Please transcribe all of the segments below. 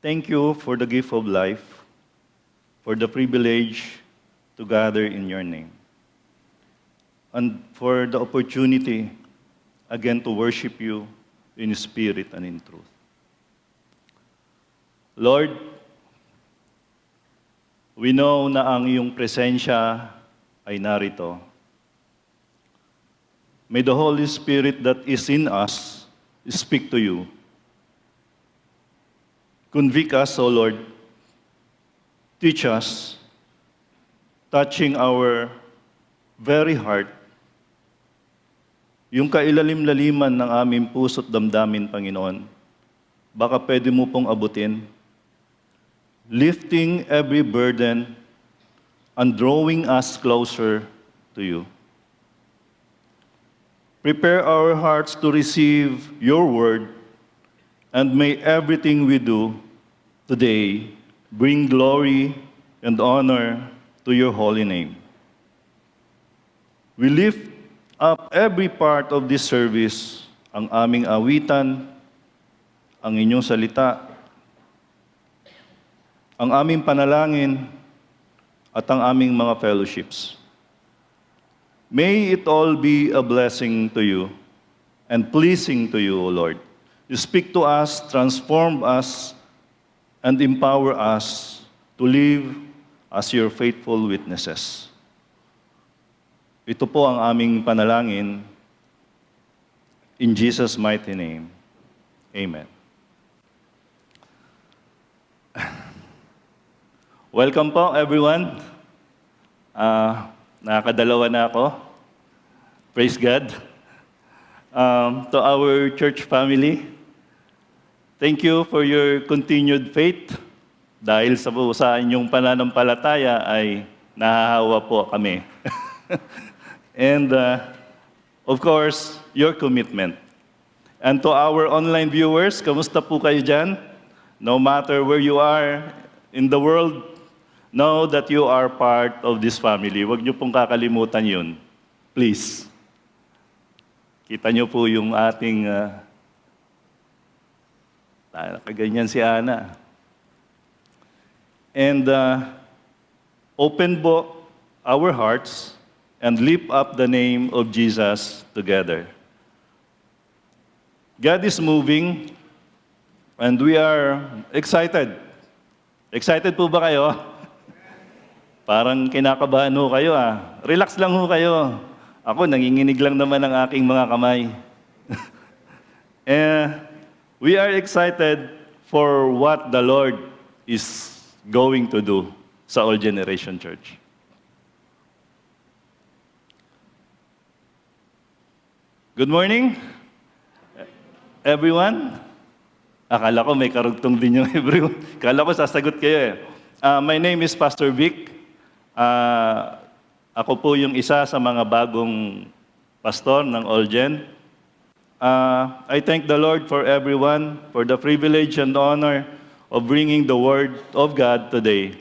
Thank you for the gift of life, for the privilege to gather in your name, and for the opportunity again to worship you in spirit and in truth. Lord, we know na ang iyong presensya ay narito. May the Holy Spirit that is in us speak to you. Convict us, O Lord. Teach us, touching our very heart, yung kailalim-laliman ng aming puso't damdamin, Panginoon. Baka pwede mo pong abutin, lifting every burden and drawing us closer to you. Prepare our hearts to receive your word, and may everything we do today bring glory and honor to your holy name. We lift up every part of this service, ang aming awitan, ang inyong salita, ang aming panalangin, at ang aming mga fellowships. May it all be a blessing to you and pleasing to you, O Lord. You speak to us, transform us, and empower us to live as your faithful witnesses. Ito po ang aming panalangin. In Jesus' mighty name, amen. Welcome po, everyone. Nakakadalawa na ako. Praise God. To our church family, thank you for your continued faith. Dahil sa inyong pananampalataya ay nahahawa po kami. And of course, your commitment. And to our online viewers, kamusta po kayo dyan? No matter where you are in the world, know that you are part of this family. Huwag niyo pong kakalimutan yun. Please. Kita niyo po yung ating nakaganyan si Ana. And open po our hearts and lift up the name of Jesus together. God is moving and we are excited. Excited po ba kayo? Parang kinakabahan ho kayo Relax lang ho kayo. Ako, nanginginig lang naman ang aking mga kamay. We are excited for what the Lord is going to do sa All Generation Church. Good morning, everyone. Akala ko may karugtong din yung everyone. Akala ko sasagot kayo My name is Pastor Vic. Ako po yung isa sa mga bagong pastor ng All Gen. I thank the Lord for everyone, for the privilege and honor of bringing the Word of God today.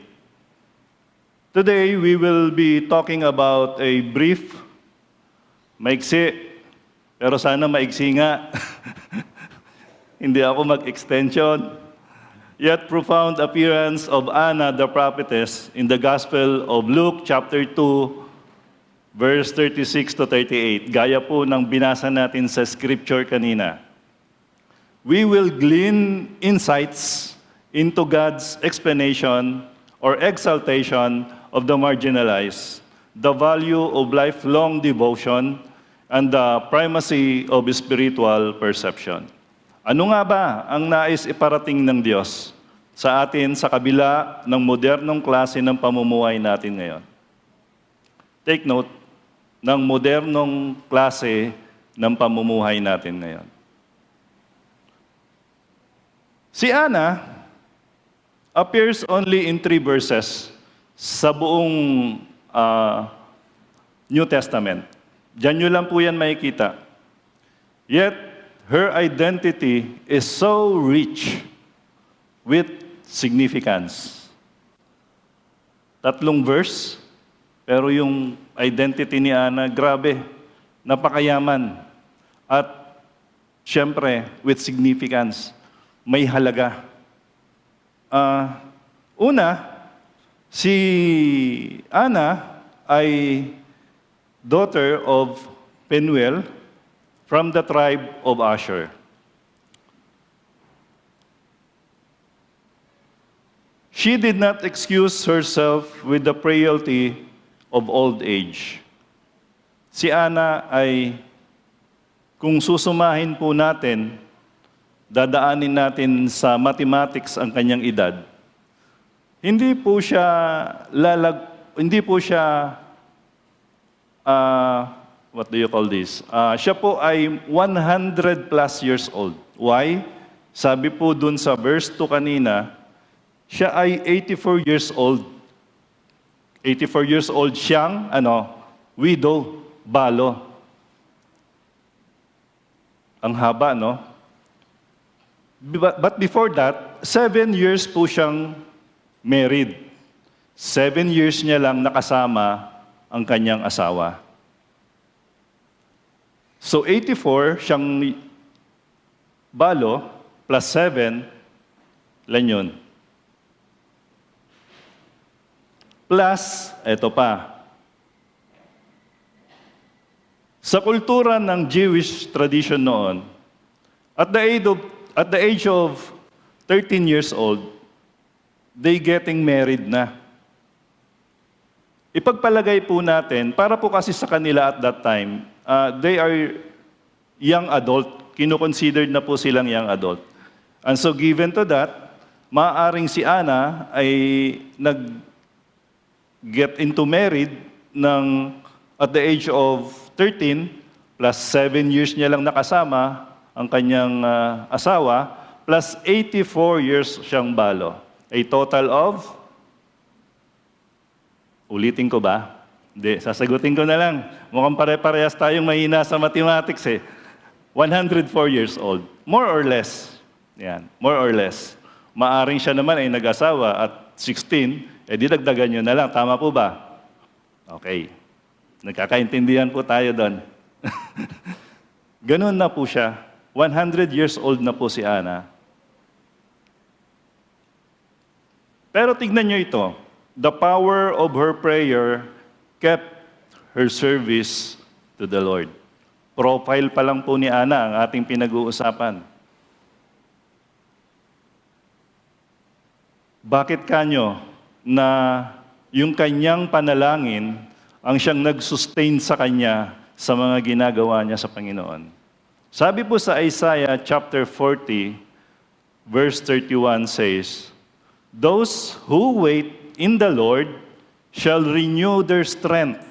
Today, we will be talking about a brief, maiksi, pero sana maiksi nga. Hindi ako mag-extension. Yet profound appearance of Anna the prophetess in the Gospel of Luke chapter 2, verse 36 to 38. Gaya po ng binasa natin sa scripture kanina. We will glean insights into God's explanation or exaltation of the marginalized, the value of lifelong devotion, and the primacy of spiritual perception. Ano nga ba ang nais iparating ng Diyos sa atin sa kabila ng modernong klase ng pamumuhay natin ngayon? Take note ng modernong klase ng pamumuhay natin ngayon. Si Anna appears only in 3 verses sa buong New Testament. Diyan nyo lang po yan makikita. Yet, her identity is so rich with significance. 3 verse, pero yung identity ni Anna, grabe, napakayaman. At, syempre, with significance, may halaga. Una, si Ana ay daughter of Penuel from the tribe of Asher. She did not excuse herself with the frailty of old age. Si Ana ay, kung susumahin po natin, dadaanin natin sa mathematics ang kanyang edad. Hindi po siya what do you call this? Siya po ay 100 plus years old. Why? Sabi po dun sa verse 2 kanina, siya ay 84 years old. 84 years old siyang, widow, balo. Ang haba, no? But before that, 7 years po siyang married. 7 years niya lang nakasama ang kanyang asawa. So 84, siyang balo, plus 7, ilan yun? Plus, eto pa. Sa kultura ng Jewish tradition noon, at the age of 13 years old, they getting married na. Ipagpalagay po natin, para po kasi sa kanila at that time, they are young adult. Kino-considered na po silang young adult. And so given to that, maaaring si Ana ay nag-get into married at the age of 13, plus 7 years niya lang nakasama ang kanyang asawa, plus 84 years siyang balo. A total of, ulitin ko ba? Hindi, sasagutin ko na lang. Mukhang pare-parehas tayong mahina sa mathematics eh. 104 years old. More or less. Yan, more or less. Maaring siya naman ay nag-asawa at 16, didagdagan nyo na lang. Tama po ba? Okay. Nagkakaintindihan po tayo doon. Ganun na po siya. 100 years old na po si Ana. Pero tignan nyo ito. The power of her prayer kept her service to the Lord. Profile pa lang po ni Ana ang ating pinag-uusapan. Bakit kanyo na yung kanyang panalangin ang siyang nag-sustain sa kanya sa mga ginagawa niya sa Panginoon? Sabi po sa Isaiah chapter 40, verse 31 says, "Those who wait in the Lord shall renew their strength.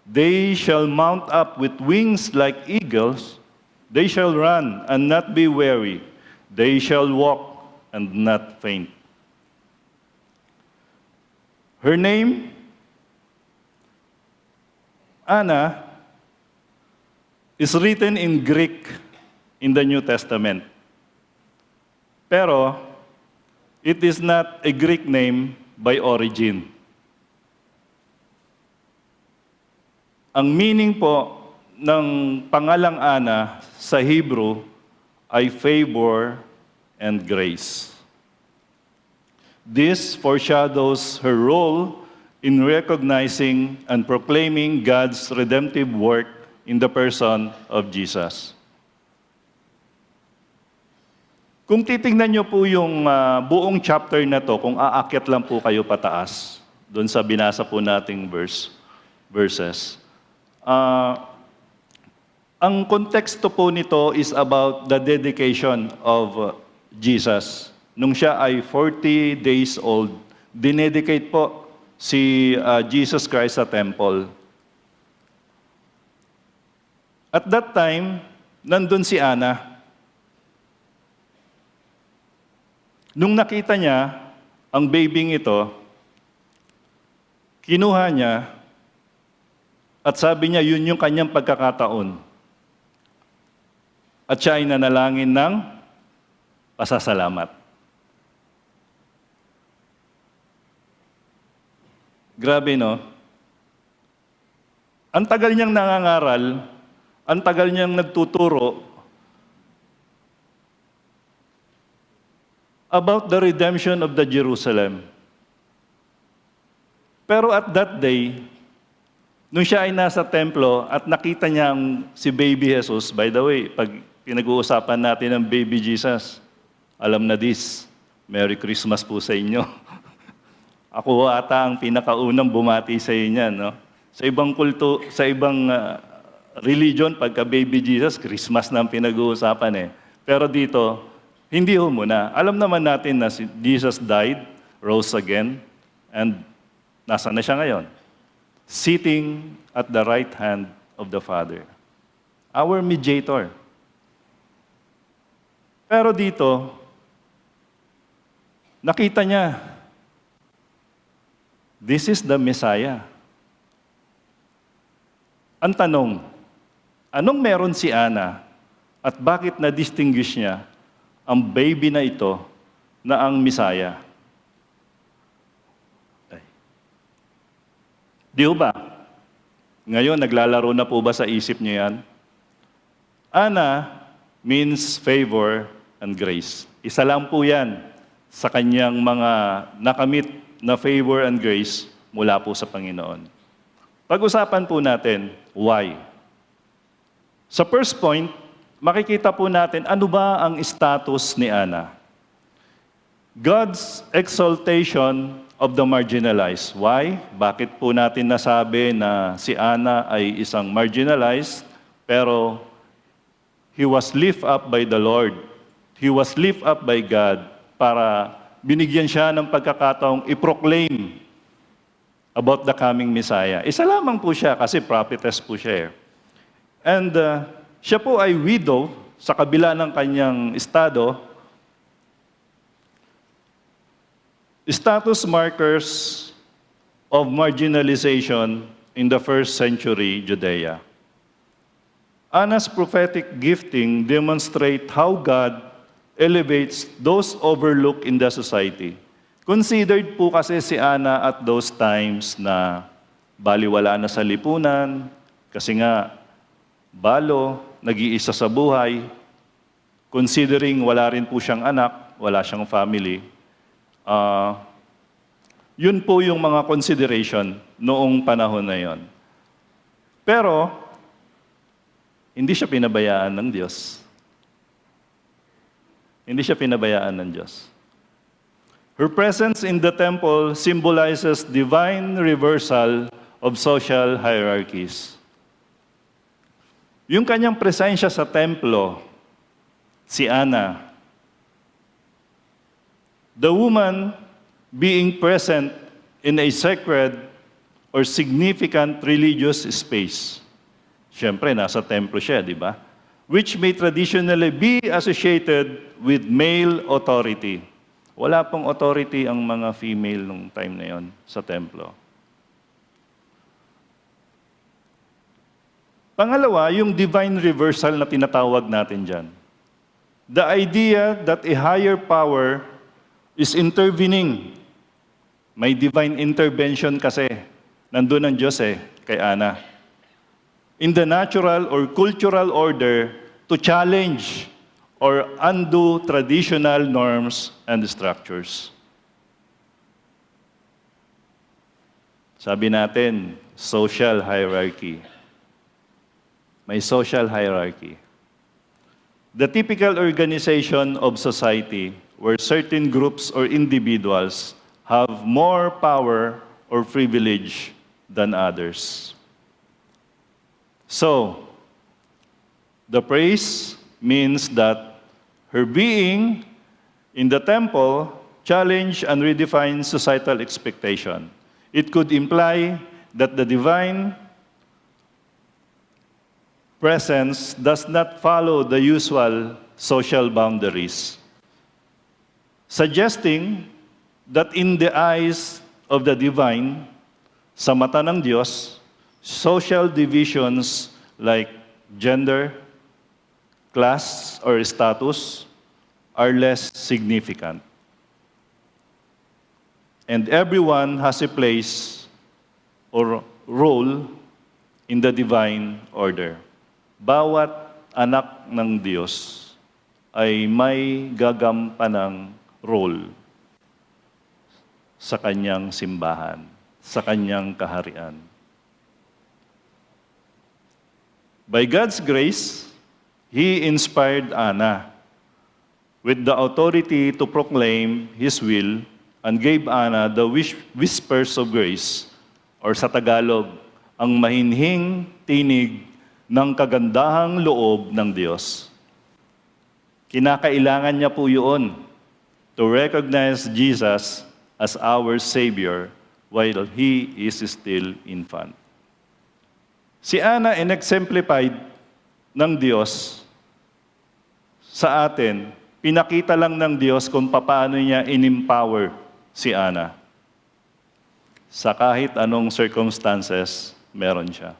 They shall mount up with wings like eagles. They shall run and not be weary. They shall walk and not faint." Her name, Ana, is written in Greek in the New Testament. Pero, it is not a Greek name by origin. Ang meaning po ng pangalang Ana sa Hebrew ay favor and grace. This foreshadows her role in recognizing and proclaiming God's redemptive work in the person of Jesus. Kung titingnan niyo po yung buong chapter na to, kung aakyat lang po kayo pataas, doon sa binasa po nating verses, ang konteksto po nito is about the dedication of Jesus. Nung siya ay 40 days old, dinedicate po si Jesus Christ sa temple. At that time, nandun si Ana. Nung nakita niya ang babying ito, kinuha niya at sabi niya yun yung kanyang pagkakataon. At siya ay nanalangin ng pasasalamat. Grabe, no? Ang tagal niyang nangangaral, ang tagal niyang nagtuturo, about the redemption of the Jerusalem. Pero at that day, nung siya ay nasa templo at nakita niya si baby Jesus, by the way, pag pinag-uusapan natin ng baby Jesus, alam na this, Merry Christmas po sa inyo. Ako ata ang pinakaunang bumati sa inyo, no? Sa ibang kulto, sa ibang religion, pagka baby Jesus, Christmas na ang pinag-uusapan eh. Pero dito, hindi ho muna. Alam naman natin na si Jesus died, rose again, and nasa na siya ngayon? Sitting at the right hand of the Father. Our mediator. Pero dito, nakita niya, this is the Messiah. Ang tanong, anong meron si Ana at bakit na-distinguish niya ang baby na ito na ang Messiah? Di ba? Ngayon, naglalaro na po ba sa isip niyo yan? Ana means favor and grace. Isa lang po yan sa kanyang mga nakamit na favor and grace mula po sa Panginoon. Pag-usapan po natin, why? Sa first point, makikita po natin ano ba ang status ni Ana. God's exaltation of the marginalized. Why? Bakit po natin nasabi na si Ana ay isang marginalized, pero he was lift up by the Lord. He was lift up by God para binigyan siya ng pagkakataong i-proclaim about the coming Messiah. Isa lamang po siya kasi prophetess po siya. And siya po ay widow sa kabila ng kanyang estado. Status markers of marginalization in the first century Judea. Anna's prophetic gifting demonstrate how God elevates those overlooked in the society. Considered po kasi si Anna at those times na baliwala na sa lipunan, kasi nga balo, nag-iisa sa buhay, considering wala rin po siyang anak, wala siyang family. Yun po yung mga consideration noong panahon na yon. Pero, hindi siya pinabayaan ng Diyos. Hindi siya pinabayaan ng Diyos. Her presence in the temple symbolizes divine reversal of social hierarchies. Yung kanyang presensya sa templo, si Ana, the woman being present in a sacred or significant religious space. Siyempre, nasa templo siya, di ba? Which may traditionally be associated with male authority. Wala pong authority ang mga female nung time na yon sa templo. Pangalawa, yung divine reversal na tinatawag natin dyan. The idea that a higher power is intervening. May divine intervention kasi. Nandun ang Diyos kay Ana. In the natural or cultural order to challenge or undo traditional norms and structures. Sabi natin, social hierarchy. May social hierarchy. The typical organization of society where certain groups or individuals have more power or privilege than others. So, the praise means that her being in the temple challenged and redefined societal expectation. It could imply that the divine presence does not follow the usual social boundaries, suggesting that in the eyes of the divine, sa mata ng Diyos, social divisions like gender, class, or status are less significant. And everyone has a place or role in the divine order. Bawat anak ng Diyos ay may gagampanang role sa kanyang simbahan, sa kanyang kaharian. By God's grace, He inspired Anna with the authority to proclaim His will and gave Anna the whispers of grace, or sa Tagalog, ang mahinhing tinig ng kagandahang loob ng Diyos. Kinakailangan niya po yun to recognize Jesus as our Savior while He is still infant. Si Anna in-exemplified ng Diyos sa atin, pinakita lang ng Diyos kung paano niya in-empower si Anna. Sa kahit anong circumstances, meron siya.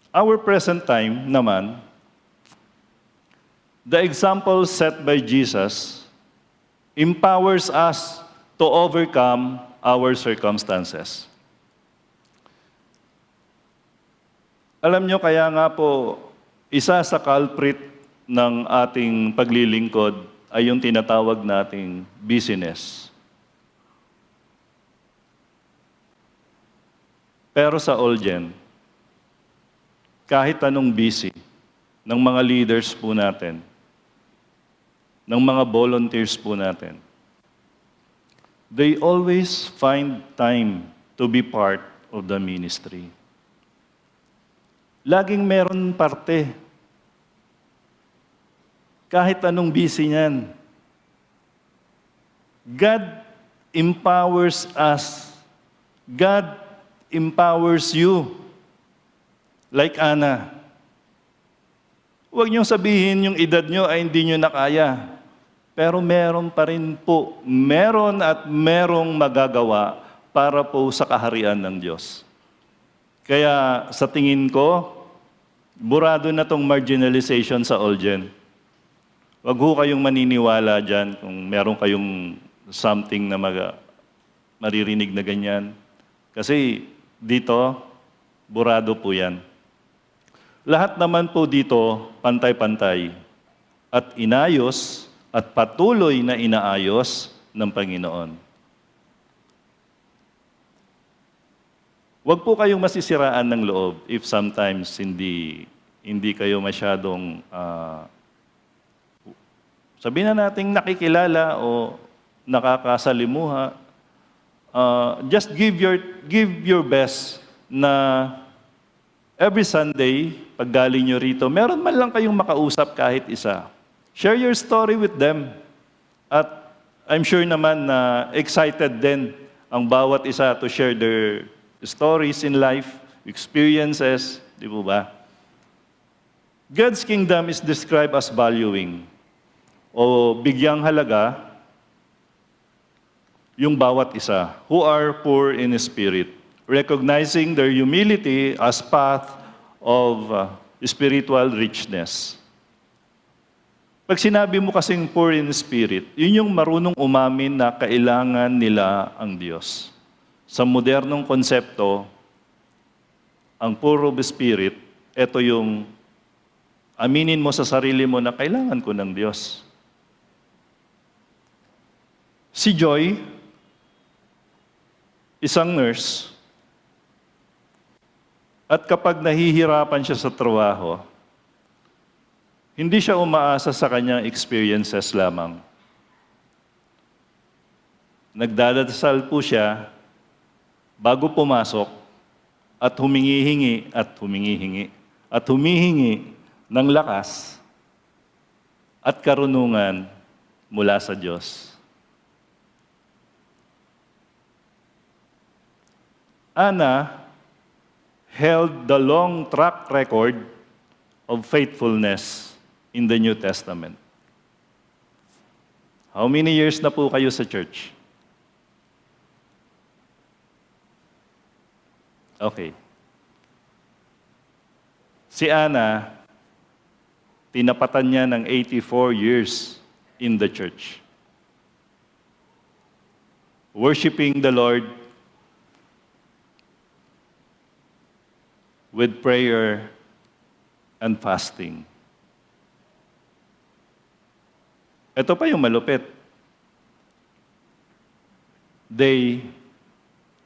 Our present time naman, the example set by Jesus empowers us to overcome our circumstances. Alam nyo, kaya nga po, isa sa culprit ng ating paglilingkod ay yung tinatawag nating busyness. Pero sa Olgen, kahit anong busy ng mga leaders po natin, ng mga volunteers po natin, they always find time to be part of the ministry. Laging meron parte. Kahit anong busy niyan. God empowers us. God empowers you. Like Anna. Huwag niyong sabihin yung edad niyo ay hindi niyo na kaya. Pero meron pa rin po. Meron at merong magagawa para po sa kaharian ng Diyos. Kaya sa tingin ko, burado na tong marginalization sa Olgen. Wag ho kayong maniniwala dyan kung meron kayong something na maririnig na ganyan. Kasi dito, burado po yan. Lahat naman po dito, pantay-pantay. At inayos at patuloy na inaayos ng Panginoon. Huwag po kayong masisiraan ng loob if sometimes hindi kayo masyadong sabihin na nating nakikilala o nakakasalimuha. Just give your best na every Sunday, pag galing nyo rito, meron man lang kayong makausap kahit isa. Share your story with them. At I'm sure naman na excited din ang bawat isa to share their stories in life, experiences, di po ba? God's kingdom is described as valuing o bigyang halaga yung bawat isa who are poor in spirit, recognizing their humility as path of spiritual richness. Pag sinabi mo kasing poor in spirit, yun yung marunong umamin na kailangan nila ang Diyos. Sa modernong konsepto, ang poor of spirit, ito yung aminin mo sa sarili mo na kailangan ko ng Diyos. Si Joy, isang nurse, at kapag nahihirapan siya sa trabaho, hindi siya umaasa sa kanyang experiences lamang. Nagdadasal po siya bago pumasok at humingi-hingi at humingi-hingi at humihingi ng lakas at karunungan mula sa Diyos. Anna held the long track record of faithfulness in the New Testament. How many years na po kayo sa church? Okay. Si Anna, tinapatan niya ng 84 years in the church. Worshiping the Lord with prayer and fasting. Ito pa yung malupit. Day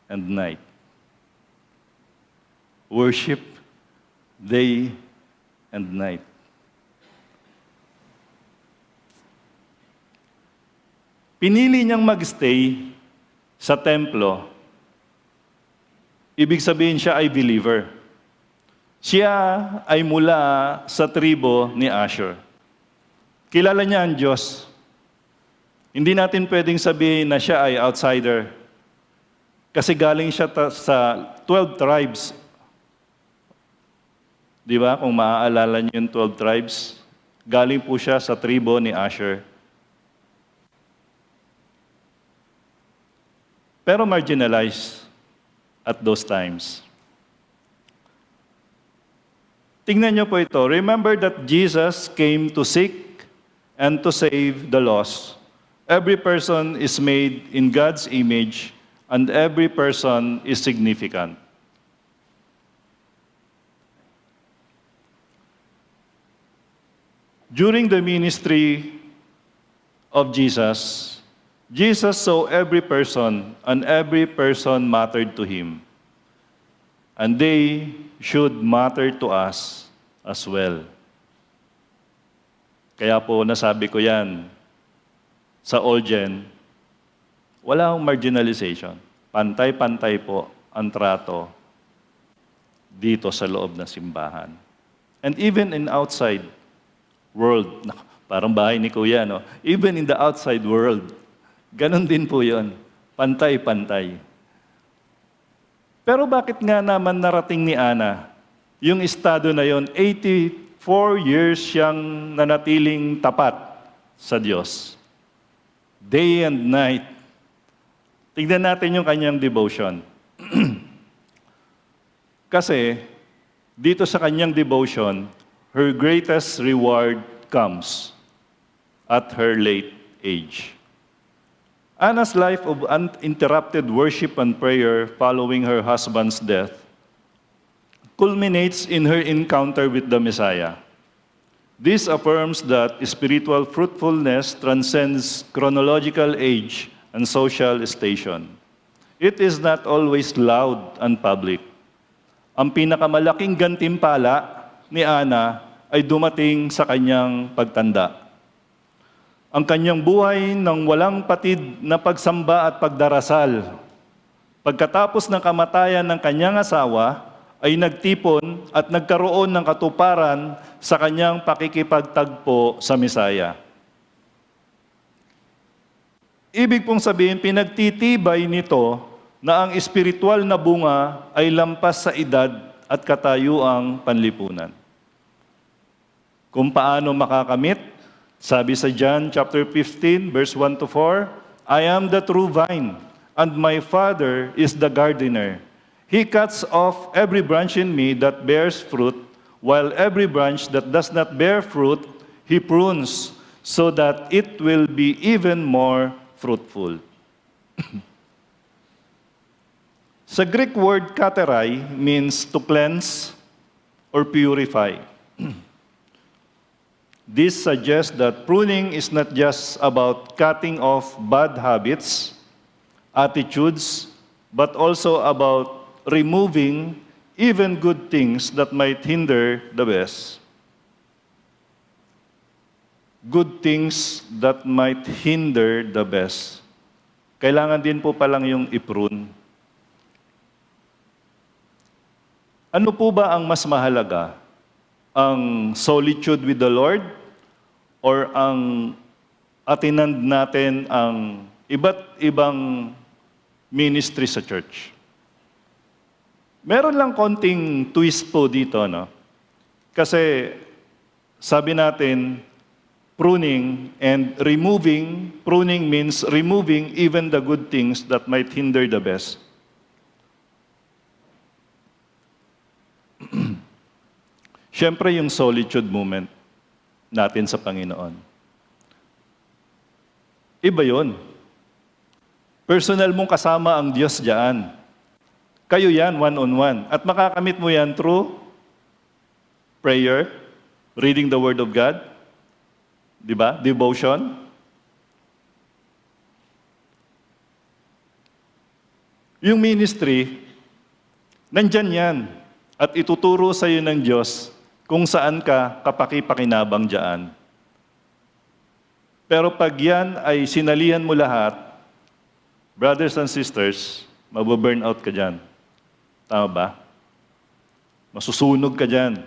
and night. Worship day and night. Pinili niyang magstay sa templo. Ibig sabihin siya ay believer. Siya ay mula sa tribo ni Asher. Kilala niya ang Diyos. Hindi natin pwedeng sabihin na siya ay outsider. Kasi galing siya sa 12 tribes. Di ba? Kung maaalala niyo yung 12 tribes, galing po siya sa tribo ni Asher. Pero marginalized at those times. Tingnan niyo po ito. Remember that Jesus came to seek and to save the lost. Every person is made in God's image, and every person is significant. During the ministry of Jesus, Jesus saw every person, and every person mattered to him. And they should matter to us as well. Kaya po nasabi ko yan, sa Olgen, wala akong marginalization. Pantay-pantay po ang trato dito sa loob ng simbahan. And even in outside world, parang bahay ni Kuya, no? Even in the outside world, ganon din po yun. Pantay-pantay. Pero bakit nga naman narating ni Ana, yung estado na yon, 84 years siyang nanatiling tapat sa Diyos. Day and night. Tignan natin yung kanyang devotion. Kasi, dito sa kanyang devotion, her greatest reward comes at her late age. Anna's life of uninterrupted worship and prayer following her husband's death culminates in her encounter with the Messiah. This affirms that spiritual fruitfulness transcends chronological age and social station. It is not always loud and public. Ang pinakamalaking gantimpala ni Ana ay dumating sa kanyang pagtanda. Ang kanyang buhay ng walang patid na pagsamba at pagdarasal. Pagkatapos ng kamatayan ng kanyang asawa, ay nagtipon at nagkaroon ng katuparan sa kanyang pakikipagtagpo sa Mesaya. Ibig pong sabihin, pinagtitibay nito na ang espiritual na bunga ay lampas sa edad at katayuang panlipunan. Kung paano makakamit, sabi sa John chapter 15, verse 1 to 4, I am the true vine, and my Father is the gardener. He cuts off every branch in me that bears fruit, while every branch that does not bear fruit, He prunes, so that it will be even more fruitful. Sa Greek word katerai means to cleanse or purify. This suggests that pruning is not just about cutting off bad habits, attitudes, but also about removing even good things that might hinder the best. Good things that might hinder the best. Kailangan din po palang yung i-prune. Ano po ba ang mas mahalaga? Ang solitude with the Lord or ang atinand natin ang iba't ibang ministry sa church? Meron lang konting twist po dito, no? Kasi sabi natin, pruning and removing. Pruning means removing even the good things that might hinder the best. Siyempre, yung solitude moment natin sa Panginoon. Iba yun. Personal mong kasama ang Diyos diyan. Kayo yan, one-on-one. At makakamit mo yan through prayer, reading the Word of God, di ba? Devotion, Yung ministry, nandyan yan. At ituturo sa iyo ng Diyos kung saan ka kapaki-pakinabang dyan. Pero pag yan ay sinalihan mo lahat, brothers and sisters, mababurn out ka dyan. Tama ba? Masusunog ka dyan.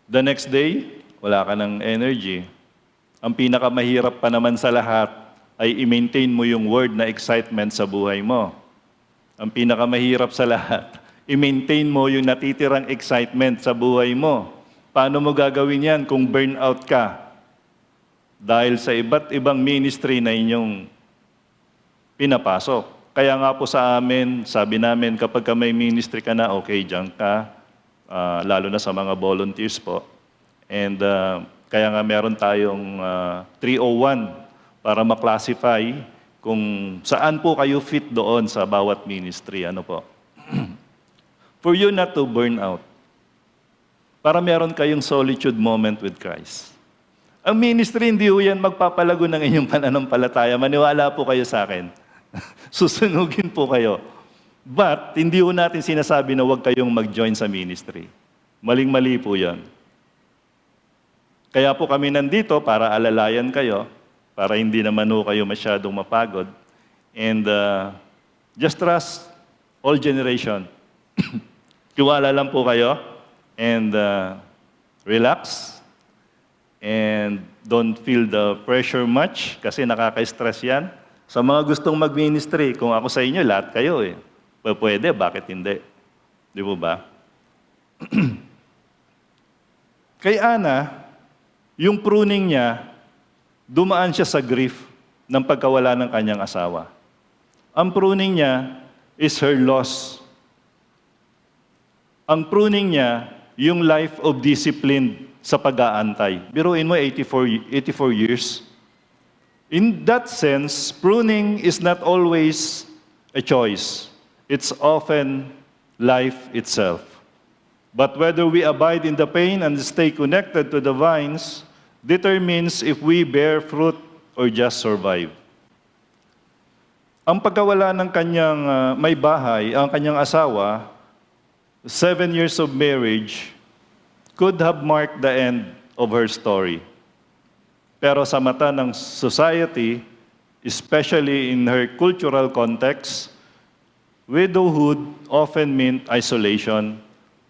The next day, wala ka ng energy. Ang pinakamahirap pa naman sa lahat ay i-maintain mo yung word na excitement sa buhay mo. Ang pinakamahirap sa lahat, i-maintain mo yung natitirang excitement sa buhay mo. Paano mo gagawin yan kung burnout ka? Dahil sa iba't ibang ministry na inyong pinapasok. Kaya nga po sa amin, sabi namin, kapag may ministry ka na, okay, diyan ka. Lalo na sa mga volunteers po. And kaya nga meron tayong 301 para maklasify kung saan po kayo fit doon sa bawat ministry. Ano po? For you not to burn out. Para meron kayong solitude moment with Christ. Ang ministry, hindi ho yan magpapalago ng inyong pananampalataya. Maniwala po kayo sa akin. Susunugin po kayo. But, hindi ho natin sinasabi na huwag kayong mag-join sa ministry. Maling-mali po yan. Kaya po kami nandito para alalayan kayo, para hindi naman ho kayo masyadong mapagod. And just trust all generation. Tiwala lang po kayo. And relax. And don't feel the pressure much kasi nakaka-stress yan. Sa mga gustong mag-ministry, kung ako sa inyo, lahat kayo eh. Pwede, bakit hindi? Di po ba? Kay Ana, yung pruning niya, dumaan siya sa grief ng pagkawala ng kanyang asawa. Ang pruning niya is her loss. Ang pruning niya, yung life of discipline sa pag-aantay. Biruin mo, 84 years. In that sense, pruning is not always a choice. It's often life itself. But whether we abide in the pain and stay connected to the vines determines if we bear fruit or just survive. Ang pagkawala ng kanyang may bahay, ang kanyang asawa, 7 years of marriage, could have marked the end of her story. Pero sa mata ng society, especially in her cultural context, widowhood often meant isolation,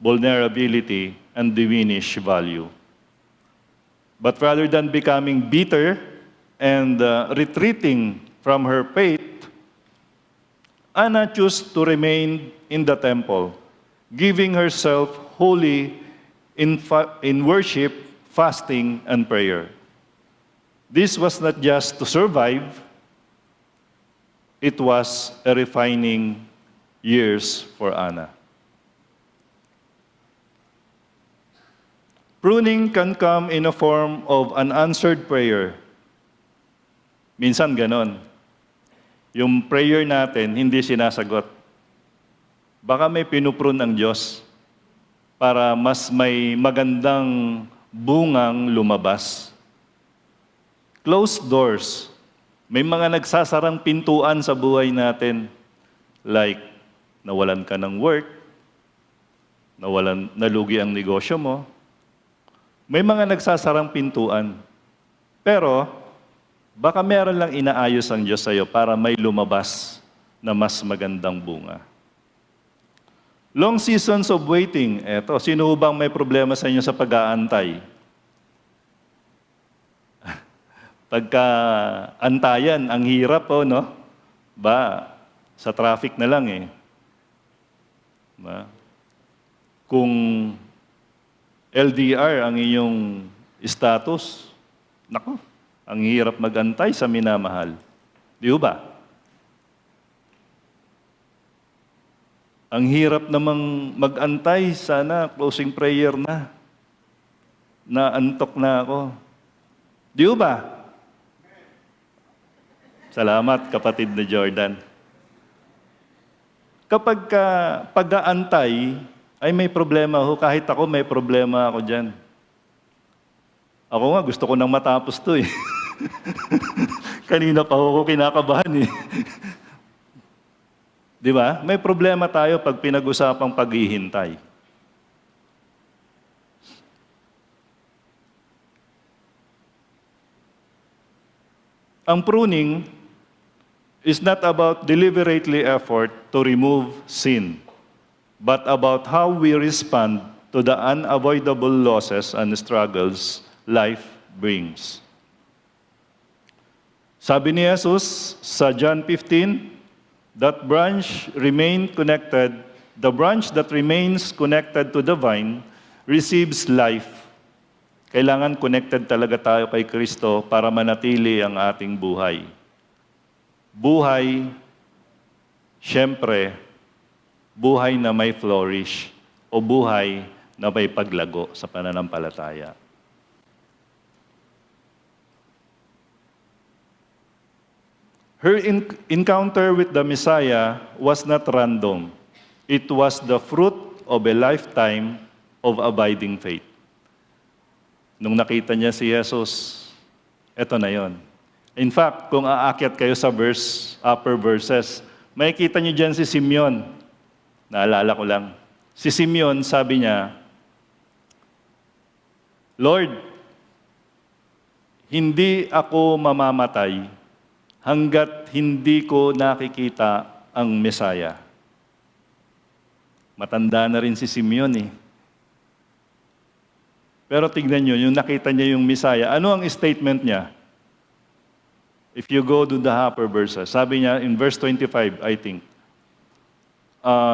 vulnerability, and diminished value. But rather than becoming bitter and retreating from her faith, Anna chose to remain in the temple, giving herself wholly in worship, fasting, and prayer. This was not just to survive, it was a refining years for Anna. Pruning can come in a form of an answered prayer. Minsan ganon. Yung prayer natin, hindi sinasagot. Baka may pinuprune ang Diyos para mas may magandang bungang lumabas. Closed doors. May mga nagsasarang pintuan sa buhay natin. Like, nawalan ka ng work, nalugi ang negosyo mo. May mga nagsasarang pintuan. Pero, baka meron lang inaayos ang Diyos sa iyo para may lumabas na mas magandang bunga. Long seasons of waiting. Eto, sino bang may problema sa inyo sa pag-aantay? Pagka-antayan, ang hirap po, no? Sa traffic na lang eh. Kung LDR ang iyong status, nako, ang hirap mag-antay sa minamahal. Di ba? Ang hirap namang mag-antay, sana closing prayer na. Naantok na ako. Di ba? Salamat, kapatid na Jordan. Kapag pag-aantay, ay may problema ho. Kahit ako, may problema ako dyan. Ako nga, gusto ko nang matapos to eh. Kanina pa ako kinakabahan eh. Di ba? May problema tayo pag pinag-usapang paghihintay. Ang pruning is not about deliberately effort to remove sin, but about how we respond to the unavoidable losses and struggles life brings. Sabi ni Jesus sa John 15, that branch remain connected, the branch that remains connected to the vine receives life. Kailangan connected talaga tayo kay Kristo para manatili ang ating buhay. Buhay, siyempre, buhay na may flourish o buhay na may paglago sa pananampalataya. Her encounter with the Messiah was not random. It was the fruit of a lifetime of abiding faith. Nung nakita niya si Jesus, eto na yon. In fact, kung aakyat kayo sa upper verses, makikita niyo dyan si Simeon. Naalala ko lang. Si Simeon, sabi niya, Lord, hindi ako mamamatay hanggat hindi ko nakikita ang Mesaya. Matanda na rin si Simeon eh. Pero tignan nyo, yung nakita niya yung Mesaya, ano ang statement niya? If you go to the upper verses, sabi niya in verse 25, I think,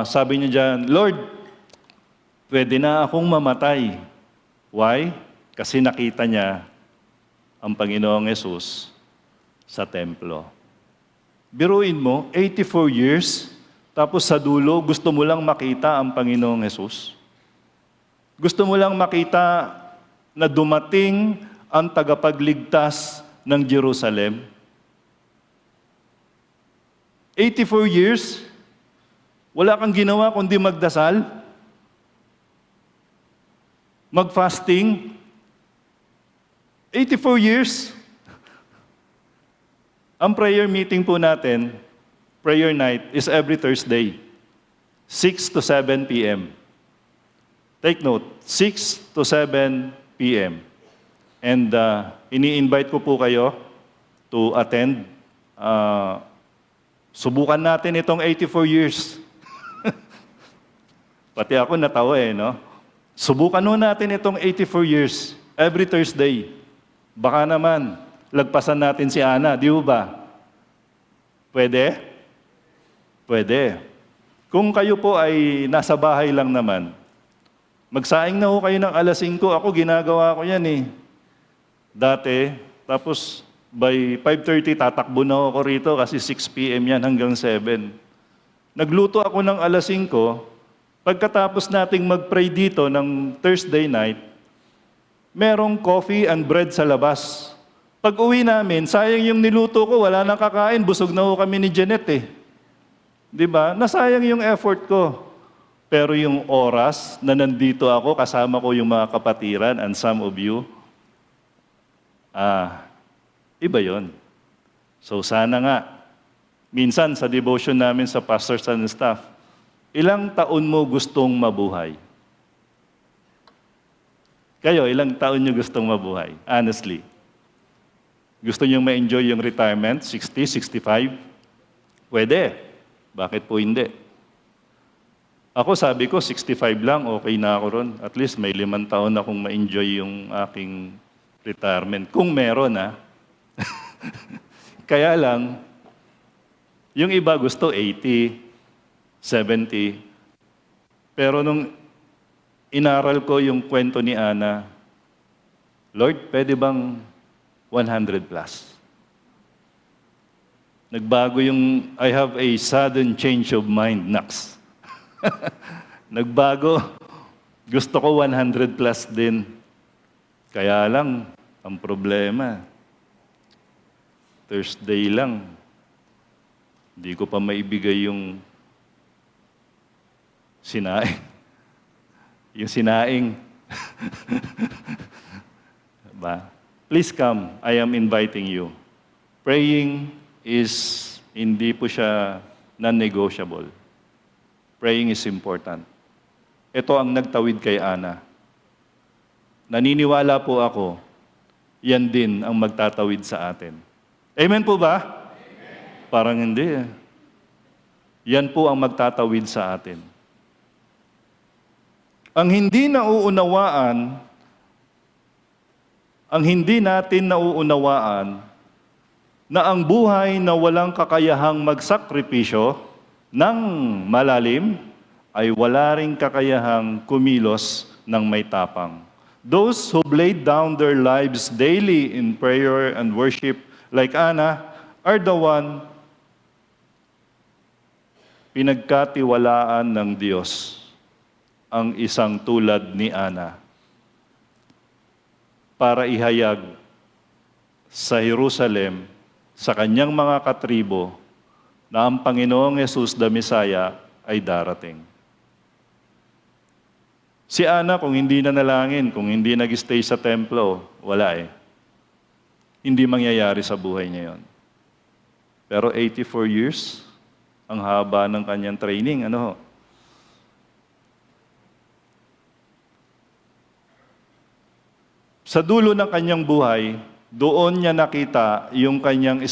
sabi niya dyan, Lord, pwede na akong mamatay. Why? Kasi nakita niya ang Panginoong Yesus sa templo. Biruin mo, 84 years, tapos sa dulo, gusto mo lang makita ang Panginoong Yesus? Gusto mo lang makita na dumating ang tagapagligtas ng Jerusalem? 84 years, wala kang ginawa kundi magdasal, mag-fasting. 84 years. Ang prayer meeting po natin, prayer night, is every Thursday, 6 to 7 p.m. Take note, 6 to 7 p.m. And ini-invite ko po kayo to attend. Subukan natin itong 84 years. Pati ako natawa eh, no? Subukan nun natin itong 84 years, every Thursday. Baka naman, lagpasan natin si Ana, di ba? Pwede? Pwede. Kung kayo po ay nasa bahay lang naman, magsaing na ho kayo ng alas 5, ako ginagawa ko yan eh. Dati, tapos by 5:30 tatakbo na ako rito kasi 6 p.m. yan hanggang 7. Nagluto ako ng alas 5, pagkatapos nating mag-pray dito ng Thursday night, merong coffee and bread sa labas. Pag uwi namin, sayang yung niluto ko, wala nang kakain, busog na ho kami ni Janet eh. Di ba? Nasayang yung effort ko. Pero yung oras na nandito ako, kasama ko yung mga kapatiran and some of you, iba yon. So sana nga, minsan sa devotion namin sa pastors and staff, ilang taon mo gustong mabuhay? Kayo, ilang taon nyo gustong mabuhay? Honestly. Gusto nyo ma-enjoy yung retirement? 60, 65? Pwede. Bakit po hindi? Ako sabi ko, 65 lang, okay na ako ron. At least may 5 taon akong ma-enjoy yung aking retirement. Kung meron, Kaya lang, yung iba gusto 80, 70. Pero nung inaral ko yung kwento ni Ana, Lord, pwede bang 100 plus? Nagbago yung, I have a sudden change of mind, Nax. Nagbago. Gusto ko 100 plus din. Kaya lang, ang problema, Thursday lang, hindi ko pa maibigay yung sinaing. Yung sinaing. Ba? Please come. I am inviting you. praying is hindi po siya non-negotiable. Praying is important. Ito ang nagtawid kay Ana. Naniniwala po ako, yan din ang magtatawid sa atin. Amen po ba? Amen. Parang hindi. Yan po ang magtatawid sa atin. Ang hindi natin nauunawaan na ang buhay na walang kakayahang magsakripisyo ng malalim ay wala ring kakayahang kumilos ng may tapang. Those who laid down their lives daily in prayer and worship like Ana are the one pinagkatiwalaan ng Diyos ang isang tulad ni Ana para ihayag sa Jerusalem sa kanyang mga katribo na ang Panginoong Yesus the Messiah ay darating. Si Ana, kung hindi nanalangin, kung hindi nag-stay sa templo, wala eh. Hindi mangyayari sa buhay niya yon. Pero 84 years, ang haba ng kanyang training, Sa dulo ng kanyang buhay, doon niya nakita yung kanyang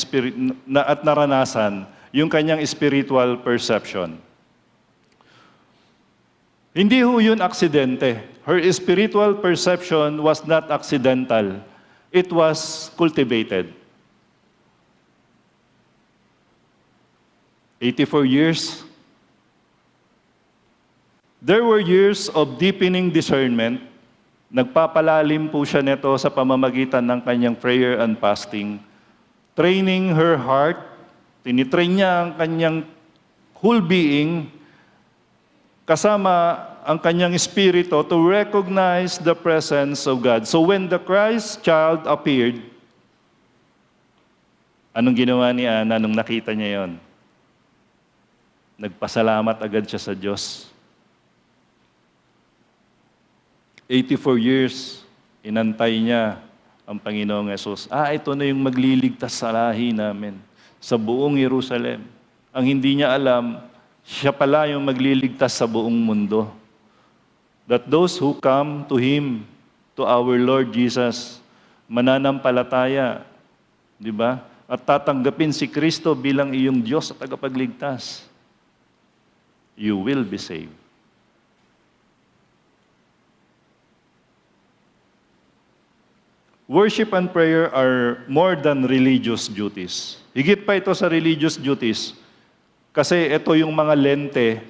at naranasan yung kanyang spiritual perception. Hindi ho yun aksidente. Her spiritual perception was not accidental. It was cultivated. 84 years. There were years of deepening discernment. Nagpapalalim po siya nito sa pamamagitan ng kanyang prayer and fasting. Training her heart, tinitrain niya ang kanyang whole being, kasama ang kanyang espiritu to recognize the presence of God. So when the Christ child appeared, anong ginawa ni Ana nung nakita niya yon? Nagpasalamat agad siya sa Diyos. 84 years, inantay niya ang Panginoong Yesus. Ito na yung magliligtas sa lahi namin, sa buong Jerusalem. Ang hindi niya alam, siya pala yung magliligtas sa buong mundo. That those who come to Him, to our Lord Jesus, mananampalataya, di ba? At tatanggapin si Kristo bilang iyong Diyos at tagapagligtas, you will be saved. Worship and prayer are more than religious duties. Higit pa ito sa religious duties kasi ito yung mga lente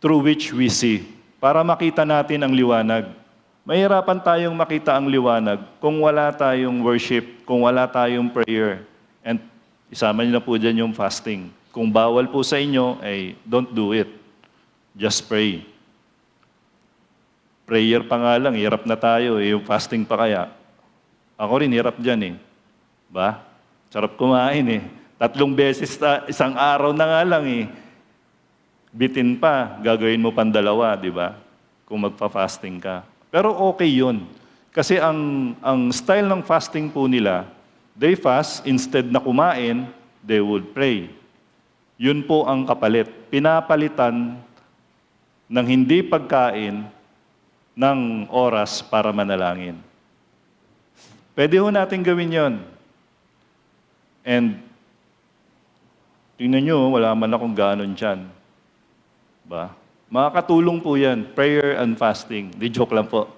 through which we see para makita natin ang liwanag. Mahirapan tayong makita ang liwanag kung wala tayong worship, kung wala tayong prayer. And isama niyo na po dyan yung fasting. Kung bawal po sa inyo, don't do it. Just pray. Prayer pa nga lang, hirap na tayo, yung fasting pa kaya. Ako rin, hirap dyan Ba? Sarap kumain 3 beses, isang araw na nga lang Bitin pa, gagawin mo pang 2, di ba? Kung magpa-fasting ka. Pero okay yun. Kasi ang style ng fasting po nila, they fast, instead na kumain, they would pray. Yun po ang kapalit. Pinapalitan ng hindi pagkain ng oras para manalangin. Pwede ho natin gawin yon. And tingnan nyo, wala man akong ganon dyan. Ba? Makakatulong po yan, prayer and fasting. Di joke lang po.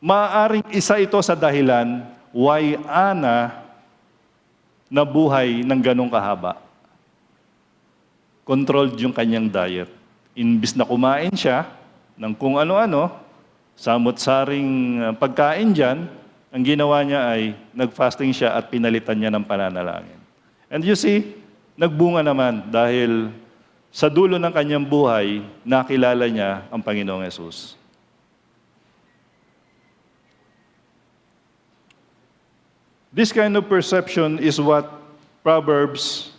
Maaaring isa ito sa dahilan why Ana nabuhay ng ganong kahaba. Controlled yung kanyang diet. Imbis na kumain siya ng kung ano-ano, samot-saring pagkain dyan, ang ginawa niya ay nag-fasting siya at pinalitan niya ng pananalangin. And you see, nagbunga naman dahil sa dulo ng kanyang buhay, nakilala niya ang Panginoong Yesus. This kind of perception is what Proverbs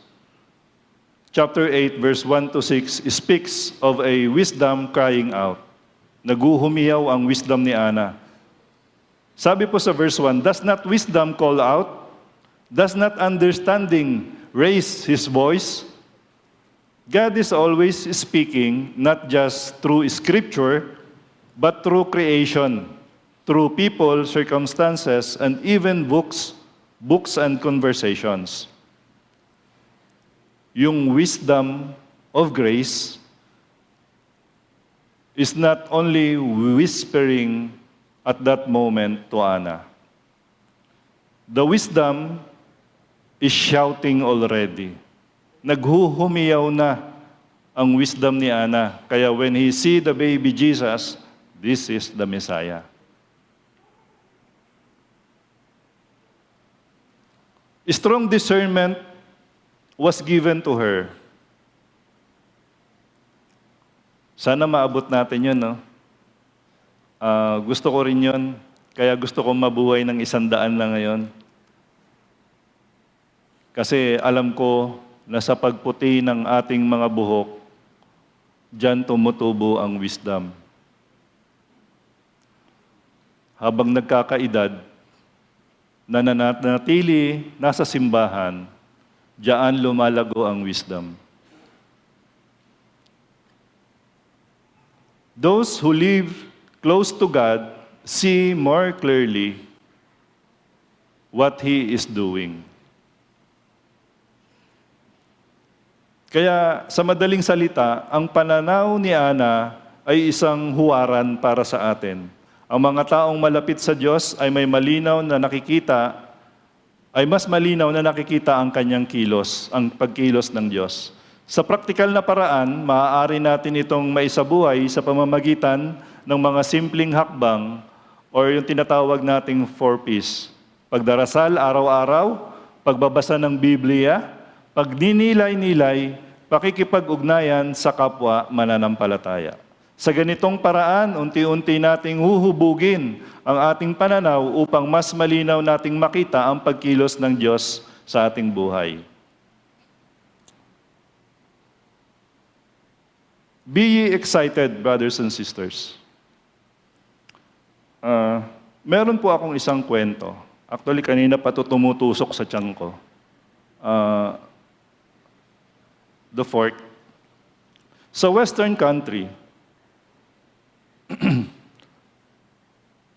chapter 8, verse 1 to 6 speaks of a wisdom crying out. Naguhumiyaw ang wisdom ni Ana. Sabi po sa verse 1, does not wisdom call out? Does not understanding raise his voice? God is always speaking, not just through Scripture, but through creation, through people, circumstances, and even books and conversations. Yung wisdom of grace is not only whispering at that moment to Anna. The wisdom is shouting already. Naghuhumiyaw na ang wisdom ni Anna. Kaya when he see the baby Jesus, this is the Messiah. Strong discernment was given to her. Sana maabot natin yun, no? Gusto ko rin yun. Kaya gusto kong mabuhay ng 100 na ngayon. Kasi alam ko na sa pagputi ng ating mga buhok, diyan tumutubo ang wisdom. Habang nagkakaedad, nananatili nasa simbahan, diyan lumalago ang wisdom. Those who live close to God see more clearly what He is doing. Kaya sa madaling salita, ang pananaw ni Ana ay isang huwaran para sa atin. Ang mga taong malapit sa Diyos ay may malinaw na nakikita, ay mas malinaw na nakikita ang kanyang kilos, ang pagkilos ng Diyos. Sa praktikal na paraan, maaari natin itong maisabuhay sa pamamagitan ng mga simpleng hakbang or yung tinatawag nating 4Ps. Pagdarasal araw-araw, pagbabasa ng Biblia, pagninilay-nilay, pakikipag-ugnayan sa kapwa mananampalataya. Sa ganitong paraan, unti-unti nating huhubugin ang ating pananaw upang mas malinaw nating makita ang pagkilos ng Diyos sa ating buhay. Be ye excited, brothers and sisters. Meron po akong isang kwento. Actually, kanina pa ito tumutusok sa tiyan ko. The fourth. Sa Western country,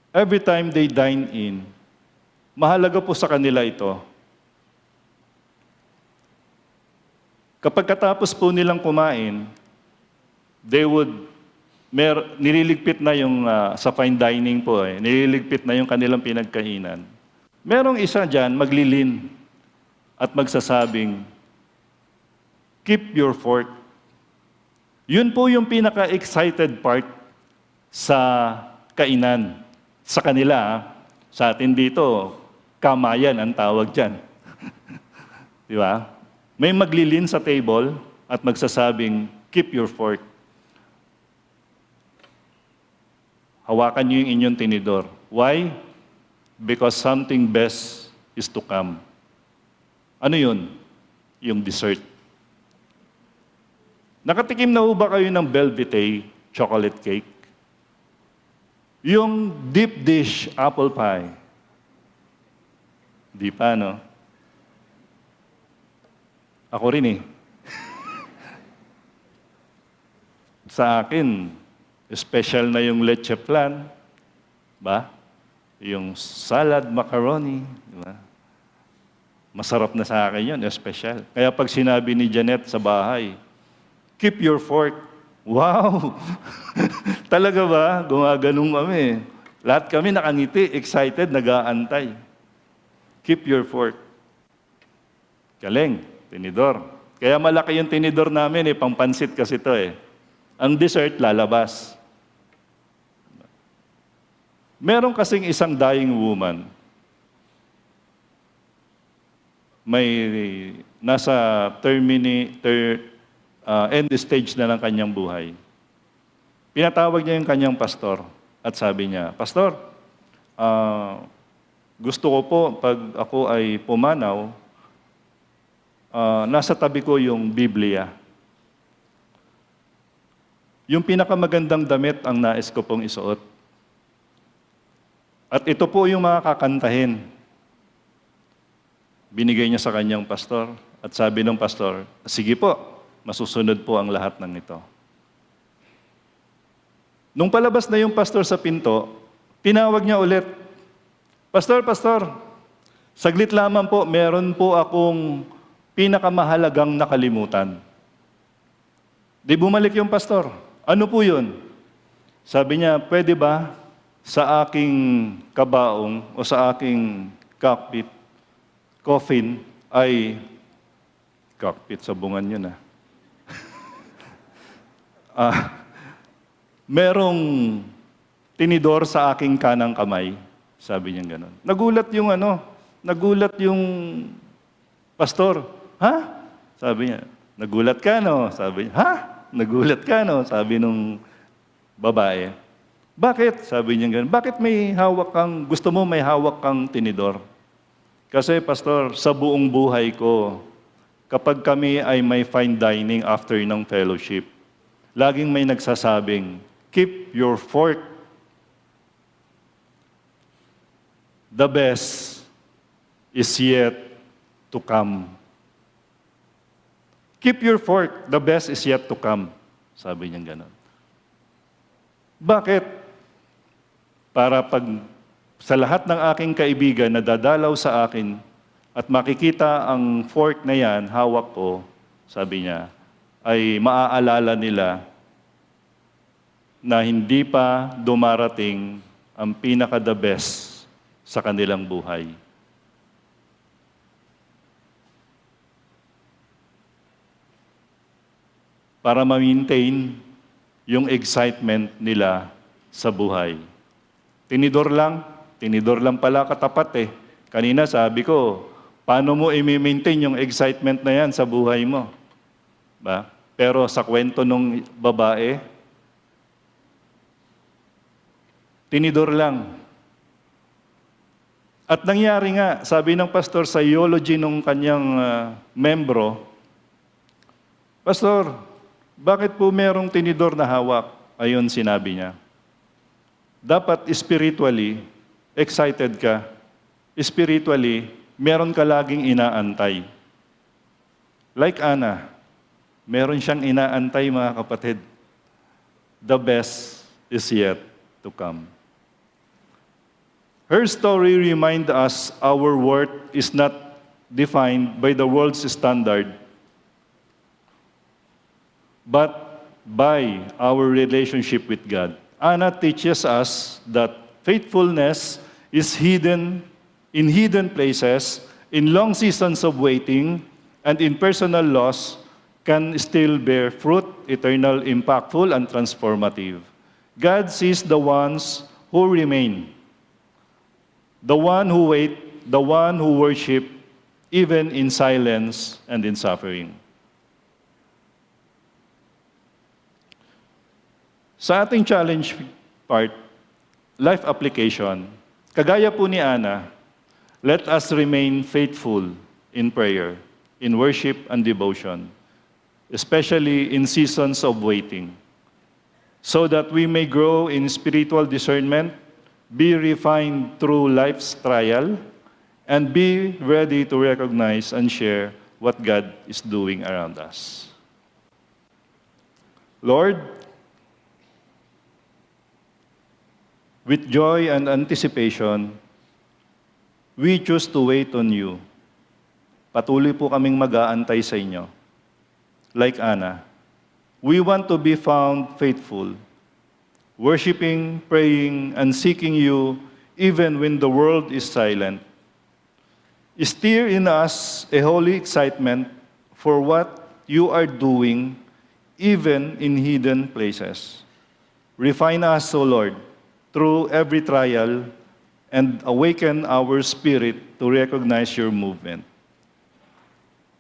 every time they dine in, mahalaga po sa kanila ito. Kapag katapos po nilang kumain, they would nililigpit na yung sa fine dining po nililigpit na yung kanilang pinagkainan. Merong isa diyan maglilin at magsasabing, keep your fork. Yun po yung pinaka-excited part sa kainan. Sa kanila, sa atin dito, kamayan ang tawag diyan. Di ba? May maglilin sa table at magsasabing, keep your fork. Hawakan niyo yung inyong tinidor. Why? Because something best is to come. Ano yun? Yung dessert. Nakatikim na ba kayo ng Belvedere chocolate cake? Yung deep dish apple pie. Di pa, no? Ako rin eh. Sa akin, special na yung leche flan, ba? Yung salad macaroni, di ba? Masarap na sa akin yun, special. Kaya pag sinabi ni Janet sa bahay, keep your fork. Wow! Talaga ba? Gumaganong kami. Lahat kami nakangiti, excited, nag-aantay. Keep your fork. Galing, tinidor. Kaya malaki yung tinidor namin, pangpansit kasi ito eh. Ang dessert, lalabas. Meron kasing isang dying woman. May nasa end stage na ng kanyang buhay. Pinatawag niya yung kanyang pastor at sabi niya, Pastor, gusto ko po pag ako ay pumanaw, nasa tabi ko yung Biblia. Yung pinakamagandang damit ang nais ko pong isuot. At ito po yung mga kakantahin. Binigay niya sa kanyang pastor at sabi ng pastor, sige po, masusunod po ang lahat ng ito. Nung palabas na yung pastor sa pinto, tinawag niya ulit, Pastor, saglit lamang po, meron po akong pinakamahalagang nakalimutan. Di bumalik yung pastor. Ano po yun? Sabi niya, pwede ba sa aking kabaong o sa aking coffin ay cockpit sa bungan yun merong tinidor sa aking kanang kamay. Sabi niya gano'n. Nagulat yung pastor. Ha? Sabi niya, nagulat ka no? Sabi niya, ha? Nagulat ka no? Sabi nung babae. Bakit? Sabi niya gano'n. Bakit gusto mo may hawak kang tinidor? Kasi pastor, sa buong buhay ko, kapag kami ay may fine dining after ng fellowship, laging may nagsasabing, keep your fork. The best is yet to come. Keep your fork. The best is yet to come. Sabi niya gano'n. Bakit? Para sa lahat ng aking kaibigan na dadalaw sa akin at makikita ang fork na yan, hawak ko, sabi niya, ay maaalala nila na hindi pa dumarating ang pinaka-the best sa kanilang buhay. Para ma-maintain yung excitement nila sa buhay. Tinidor lang pala katapat Kanina sabi ko, paano mo i-maintain yung excitement na yan sa buhay mo? Ba? Pero sa kwento nung babae, tinidor lang. At nangyari nga, sabi ng pastor sa eulogy ng kanyang membro, Pastor, bakit po merong tinidor na hawak? Ayon sinabi niya. Dapat spiritually, excited ka. Spiritually, meron ka laging inaantay. Like Ana, meron siyang inaantay mga kapatid. The best is yet to come. Her story reminds us our worth is not defined by the world's standard, but by our relationship with God. Anna teaches us that faithfulness is hidden in hidden places, in long seasons of waiting, and in personal loss can still bear fruit, eternal, impactful, and transformative. God sees the ones who remain, the one who wait, the one who worship, even in silence and in suffering. Sa ating challenge part, life application, kagaya po ni Ana, let us remain faithful in prayer, in worship and devotion, especially in seasons of waiting, so that we may grow in spiritual discernment, be refined through life's trial, and be ready to recognize and share what God is doing around us. Lord, with joy and anticipation, we choose to wait on you. Patuloy po kaming mag-aantay sa inyo. Like Ana, we want to be found faithful, worshiping, praying, and seeking you even when the world is silent. Stir in us a holy excitement for what you are doing even in hidden places. Refine us, O Lord, through every trial and awaken our spirit to recognize your movement.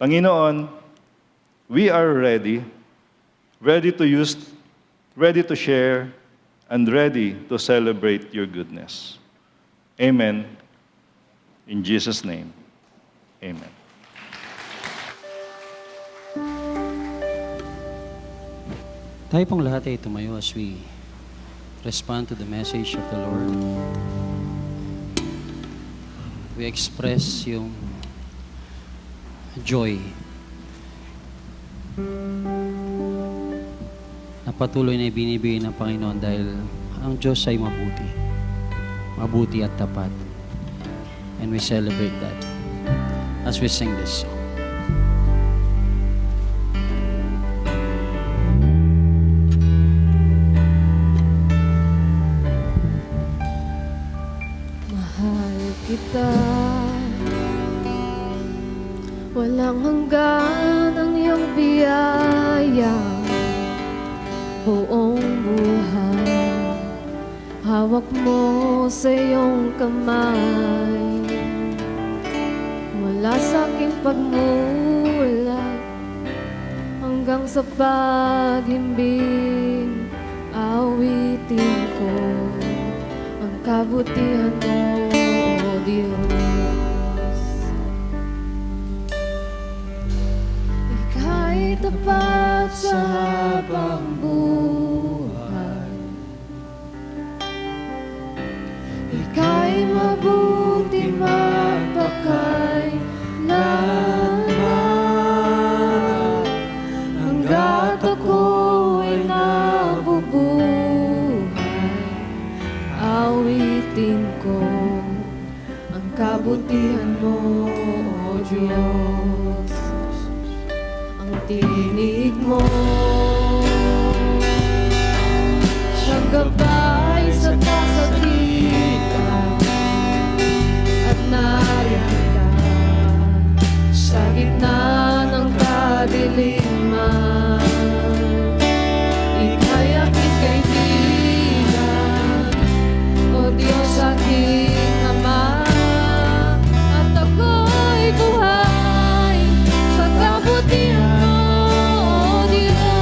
Panginoon, we are ready to use, ready to share, and ready to celebrate your goodness. Amen. In Jesus' name, amen. Tayo pong lahat ay tumayo as we respond to the message of the Lord. we express yung joy na patuloy na ibinibigay ng Panginoon dahil ang Diyos ay mabuti. Mabuti at tapat. And we celebrate that as we sing this song. Mahal kita, walang hanggan ang iyong biyaya. Buong buhay, hawak mo sa iyong kamay. Mula sa aking pagmulat hanggang sa paghimbing, awitin ko ang kabutihan mo, O Diyos. Ika'y tapat sa habang buhay. Ika'y mabuti mapakailanman. Hanggat ako'y nabubuhay, awitin ko ang kabutihan mo, O Diyos. Ang tinig mo siyang gabay sa kasakitan, at nariyan ka sa gitna ng kadiliman. Ika'y aking kaibigan, O Diyos aking Ama, at ako'y buhay sa kabutihan mo, O Diyos.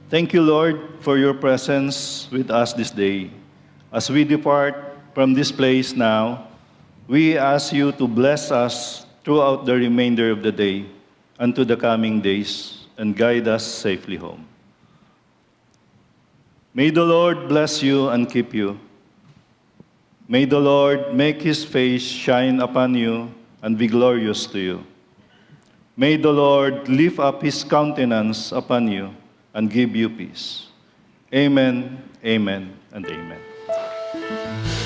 Thank you, Lord, for your presence with us this day. As we depart from this place now, we ask you to bless us throughout the remainder of the day unto the coming days and guide us safely home. May the Lord bless you and keep you. May the Lord make his face shine upon you and be glorious to you. May the Lord lift up his countenance upon you and give you peace. Amen, amen, and amen.